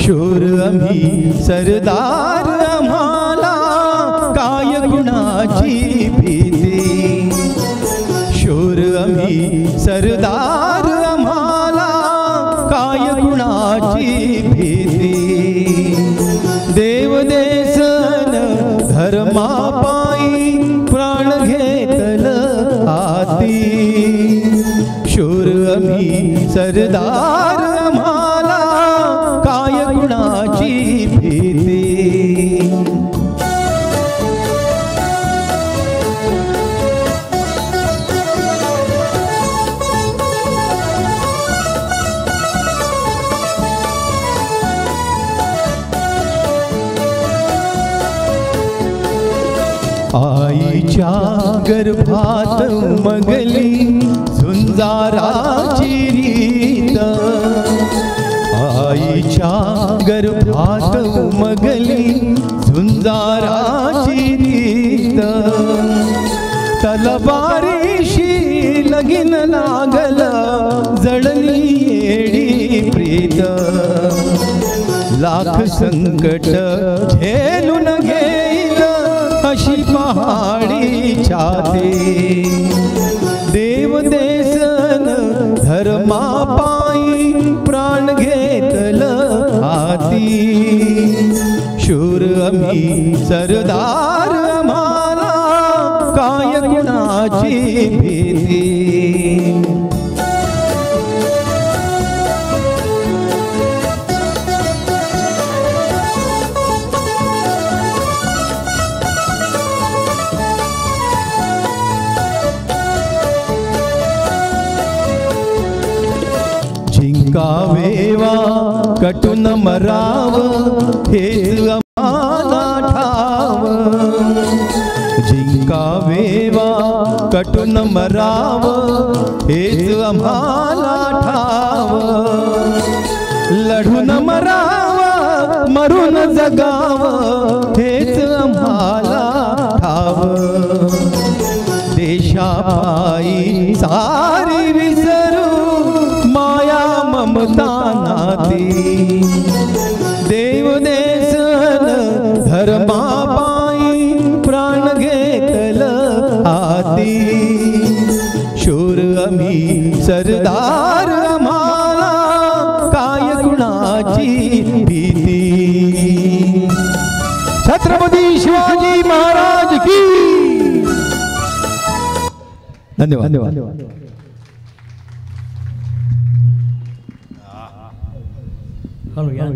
शूर आम्ही सरदार आम्हाला काय गुणाची भीती शूर आम्ही सरदार आम्हाला काय गुणाची भीती देव देसन धर्मापायी प्राण घेतल हाती शूर आम्ही सरदार आम्हाला काय गुणाची भीती आईच्या गर्भात मगली झुंजाराची रीत आईच्या गर्भात मगली झुंजाराची रीत तलवारीशी लगीन लागल जळली येडी प्रीत लाख संकट झेलून घेईल अशी पहाडी छाती देव देसन धर्मापायी प्राण घेतल हाती शूर आम्ही सरदार आम्हाला काय गुणाची भीती जिंकावेवा कटून मराव हेच आम्हाला ठाव जिंकावेवा कटून मराव हेच आम्हाला ठाव लढून मराव मरून जगाव हेच आम्हाला ठाव देशापायी सारी विसरू माया ममता नाती देव देसन धर्मापायी प्राण घेतल हाती शूर आम्ही सरदार आम्हाला काय गुणाची भीती छत्रपती शिवाजी महाराज की धन्यवाद हेलो यार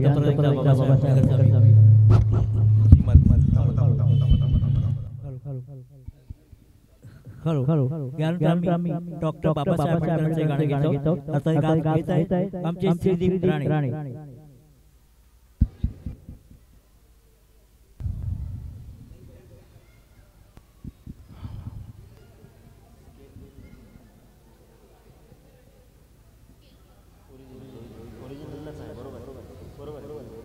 हेलो यार आम्ही डॉक्टर बाबासाहेब आंबेडकरांचे गाणे घेतो आता गात घेत आहे आमचे श्रीदीप राणे